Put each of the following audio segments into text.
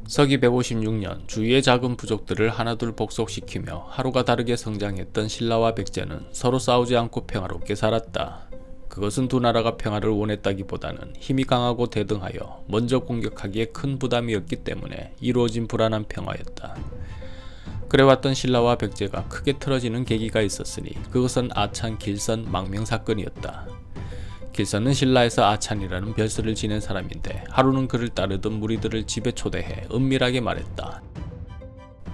서기 156년 주위의 작은 부족들을 하나둘 복속시키며 하루가 다르게 성장했던 신라와 백제는 서로 싸우지 않고 평화롭게 살았다. 그것은 두 나라가 평화를 원했다기보다는 힘이 강하고 대등하여 먼저 공격하기에 큰 부담이었기 때문에 이루어진 불안한 평화였다. 그래왔던 신라와 백제가 크게 틀어지는 계기가 있었으니 그것은 아찬 길선 망명 사건이었다. 길선은 신라에서 아찬이라는 별세를 지낸 사람인데 하루는 그를 따르던 무리들을 집에 초대해 은밀하게 말했다.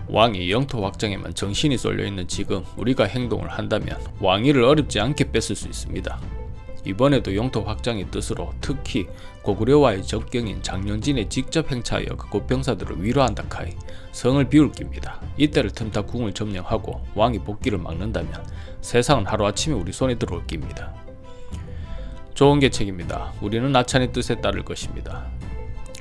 왕이 영토 확장에만 정신이 쏠려있는 지금 우리가 행동을 한다면 왕위를 어렵지 않게 뺏을 수 있습니다. 이번에도 영토 확장의 뜻으로 특히 고구려와의 적경인 장령진에 직접 행차하여 그 곧병사들을 위로한다 카이 성을 비울 깁니다. 이때를 틈타 궁을 점령하고 왕이 복귀를 막는다면 세상은 하루아침에 우리 손에 들어올 깁니다. 좋은 계책입니다. 우리는 아찬의 뜻에 따를 것입니다.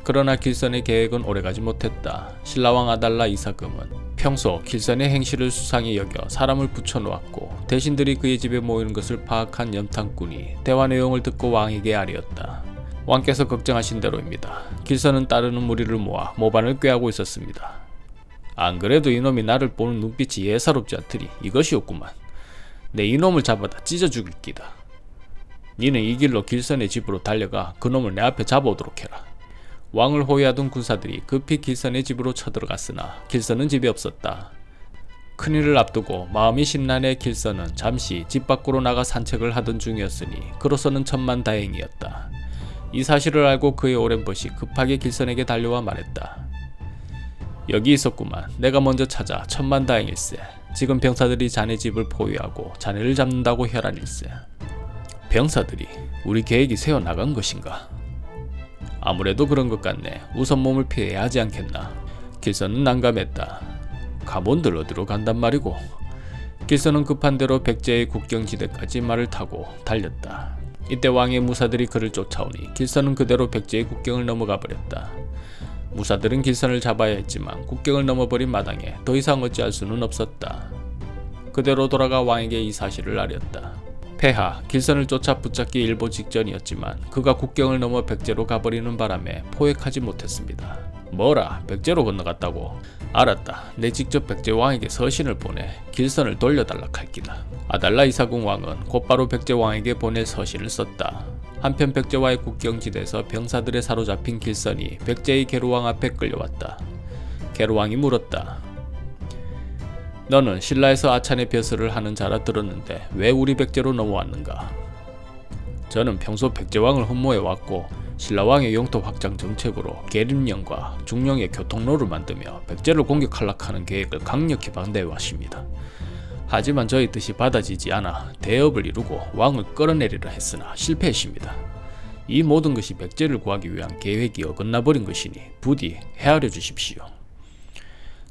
그러나 길선의 계획은 오래가지 못했다. 신라왕 아달라 이사금은 평소 길선의 행실을 수상히 여겨 사람을 붙여놓았고 대신들이 그의 집에 모이는 것을 파악한 염탐꾼이 대화 내용을 듣고 왕에게 아뢰었다. 왕께서 걱정하신 대로입니다. 길선은 따르는 무리를 모아 모반을 꾀하고 있었습니다. 안 그래도 이놈이 나를 보는 눈빛이 예사롭지 않더니 이것이었구만. 내 이놈을 잡아다 찢어 죽일 기다. 니는 이 길로 길선의 집으로 달려가 그놈을 내 앞에 잡아오도록 해라. 왕을 호위하던 군사들이 급히 길선의 집으로 쳐들어갔으나 길선은 집에 없었다. 큰일을 앞두고 마음이 심란해 길선은 잠시 집 밖으로 나가 산책을 하던 중이었으니 그로서는 천만다행이었다. 이 사실을 알고 그의 오랜 벗이 급하게 길선에게 달려와 말했다. 여기 있었구만. 내가 먼저 찾아 천만다행일세. 지금 병사들이 자네 집을 포위하고 자네를 잡는다고 혈안일세. 병사들이 우리 계획이 새어나간 것인가? 아무래도 그런 것 같네. 우선 몸을 피해야 하지 않겠나? 길선은 난감했다. 가본들 어디로 간단 말이고? 길선은 급한 대로 백제의 국경지대까지 말을 타고 달렸다. 이때 왕의 무사들이 그를 쫓아오니 길선은 그대로 백제의 국경을 넘어가 버렸다. 무사들은 길선을 잡아야 했지만 국경을 넘어버린 마당에 더 이상 어찌할 수는 없었다. 그대로 돌아가 왕에게 이 사실을 아뢰었다. 폐하, 길선을 쫓아 붙잡기 일보 직전이었지만 그가 국경을 넘어 백제로 가버리는 바람에 포획하지 못했습니다. 뭐라? 백제로 건너갔다고? 알았다. 내 직접 백제 왕에게 서신을 보내 길선을 돌려달라 할기다. 아달라 이사궁 왕은 곧바로 백제 왕에게 보낼 서신을 썼다. 한편 백제와의 국경지대에서 병사들에 사로잡힌 길선이 백제의 계루왕 앞에 끌려왔다. 계루왕이 물었다. 너는 신라에서 아찬의 벼슬을 하는 자라 들었는데 왜 우리 백제로 넘어왔는가? 저는 평소 백제왕을 흠모해왔고 신라왕의 영토 확장 정책으로 계림령과 중령의 교통로를 만들며 백제를 공격하려고 하는 계획을 강력히 반대해왔습니다. 하지만 저의 뜻이 받아지지 않아 대업을 이루고 왕을 끌어내리려 했으나 실패했습니다. 이 모든 것이 백제를 구하기 위한 계획이 어긋나버린 것이니 부디 헤아려 주십시오.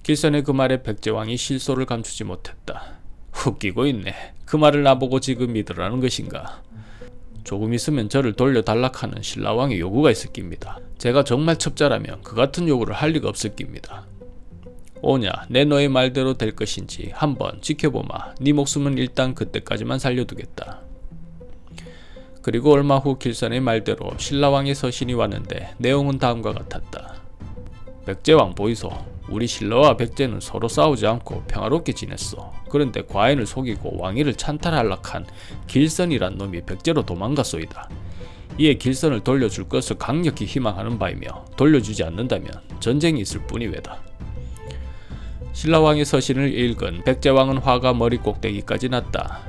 길선의 그 말에 백제왕이 실소를 감추지 못했다. 웃기고 있네. 그 말을 나보고 지금 믿으라는 것인가? 조금 있으면 저를 돌려달라 하는 신라왕의 요구가 있을 깁니다. 제가 정말 첩자라면 그 같은 요구를 할 리가 없을 깁니다. 오냐, 내 너의 말대로 될 것인지 한번 지켜보마. 네 목숨은 일단 그때까지만 살려두겠다. 그리고 얼마 후 길선의 말대로 신라왕의 서신이 왔는데 내용은 다음과 같았다. 백제왕 보이소. 우리 신라와 백제는 서로 싸우지 않고 평화롭게 지냈어. 그런데 과인을 속이고 왕위를 찬탈하려고 한 길선이란 놈이 백제로 도망갔소이다. 이에 길선을 돌려줄 것을 강력히 희망하는 바이며 돌려주지 않는다면 전쟁이 있을 뿐이외다. 신라왕의 서신을 읽은 백제왕은 화가 머리 꼭대기까지 났다.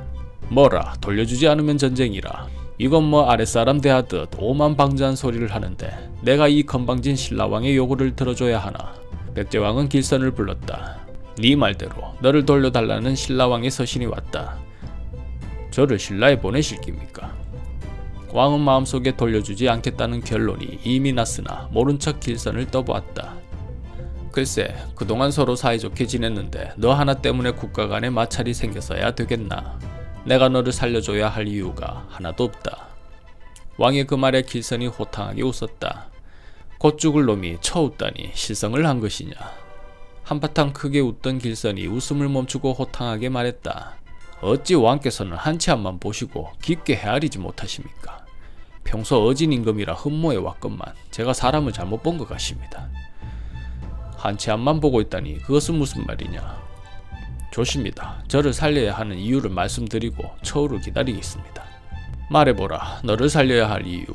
뭐라, 돌려주지 않으면 전쟁이라. 이건 뭐 아랫사람 대하듯 오만방자한 소리를 하는데 내가 이 건방진 신라왕의 요구를 들어줘야 하나. 백제왕은 길선을 불렀다. 네 말대로 너를 돌려달라는 신라왕의 서신이 왔다. 저를 신라에 보내실 깁니까? 왕은 마음속에 돌려주지 않겠다는 결론이 이미 났으나 모른 척 길선을 떠보았다. 글쎄, 그동안 서로 사이좋게 지냈는데 너 하나 때문에 국가 간에 마찰이 생겨서야 되겠나? 내가 너를 살려줘야 할 이유가 하나도 없다. 왕의 그 말에 길선이 호탕하게 웃었다. 곧 죽을 놈이 쳐웃다니 실성을 한 것이냐. 한바탕 크게 웃던 길선이 웃음을 멈추고 호탕하게 말했다. 어찌 왕께서는 한치 앞만 보시고 깊게 헤아리지 못하십니까? 평소 어진 임금이라 흠모해 왔건만 제가 사람을 잘못 본 것 같습니다. 한치 앞만 보고 있다니 그것은 무슨 말이냐. 좋습니다. 저를 살려야 하는 이유를 말씀드리고 처우를 기다리겠습니다. 말해보라. 너를 살려야 할 이유.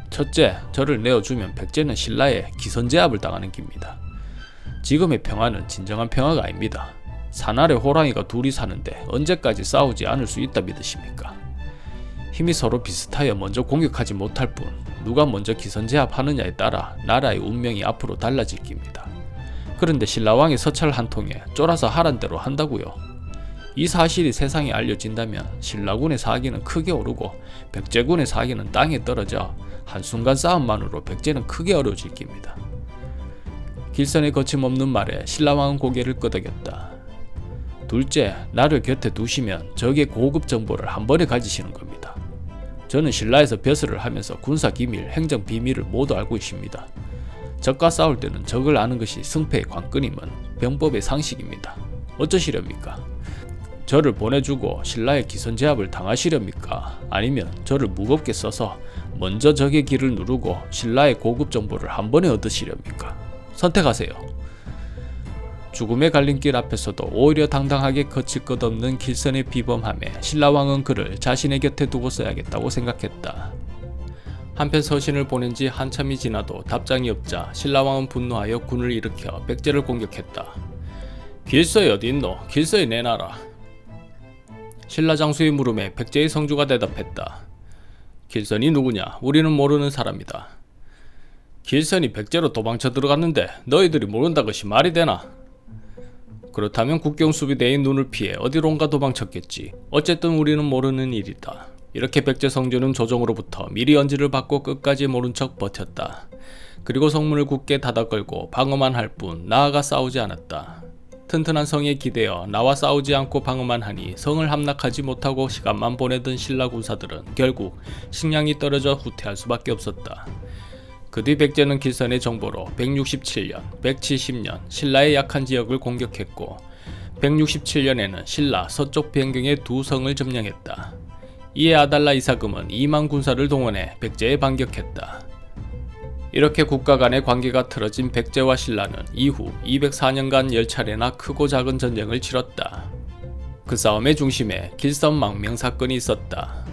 첫째, 저를 내어주면 백제는 신라에 기선제압을 당하는 깁니다. 지금의 평화는 진정한 평화가 아닙니다. 산 아래 호랑이가 둘이 사는데 언제까지 싸우지 않을 수 있다 믿으십니까? 힘이 서로 비슷하여 먼저 공격하지 못할 뿐 누가 먼저 기선제압하느냐에 따라 나라의 운명이 앞으로 달라질 깁니다. 그런데 신라왕이 서찰 한 통에 쫄아서 하란 대로 한다고요. 이 사실이 세상에 알려진다면 신라군의 사기는 크게 오르고 백제군의 사기는 땅에 떨어져 한순간 싸움만으로 백제는 크게 어려워질 깁니다. 길선의 거침없는 말에 신라왕은 고개를 끄덕였다. 둘째, 나를 곁에 두시면 적의 고급 정보를 한 번에 가지시는 겁니다. 저는 신라에서 벼슬을 하면서 군사 기밀, 행정 비밀을 모두 알고 있습니다. 적과 싸울 때는 적을 아는 것이 승패의 관건임은 병법의 상식입니다. 어쩌시렵니까? 저를 보내주고 신라의 기선제압을 당하시렵니까? 아니면 저를 무겁게 써서 먼저 적의 길을 누르고 신라의 고급 정보를 한 번에 얻으시렵니까? 선택하세요. 죽음의 갈림길 앞에서도 오히려 당당하게 거칠 것 없는 길선의 비범함에 신라왕은 그를 자신의 곁에 두고 써야겠다고 생각했다. 한편 서신을 보낸 지 한참이 지나도 답장이 없자 신라왕은 분노하여 군을 일으켜 백제를 공격했다. 길서이 어디 있노? 길서이 내놔라. 신라 장수의 물음에 백제의 성주가 대답했다. 길선이 누구냐? 우리는 모르는 사람이다. 길선이 백제로 도망쳐 들어갔는데 너희들이 모른다 것이 말이 되나? 그렇다면 국경수비대의 눈을 피해 어디론가 도망쳤겠지. 어쨌든 우리는 모르는 일이다. 이렇게 백제 성주는 조정으로부터 미리 언지를 받고 끝까지 모른 척 버텼다. 그리고 성문을 굳게 닫아 걸고 방어만 할 뿐 나아가 싸우지 않았다. 튼튼한 성에 기대어 나와 싸우지 않고 방어만 하니 성을 함락하지 못하고 시간만 보내던 신라 군사들은 결국 식량이 떨어져 후퇴할 수밖에 없었다. 그 뒤 백제는 길선의 정보로 167년, 170년 신라의 약한 지역을 공격했고 167년에는 신라 서쪽 변경의 두 성을 점령했다. 이에 아달라 이사금은 2만 군사를 동원해 백제에 반격했다. 이렇게 국가 간의 관계가 틀어진 백제와 신라는 이후 204년간 10차례나 크고 작은 전쟁을 치렀다. 그 싸움의 중심에 길선망명 사건이 있었다.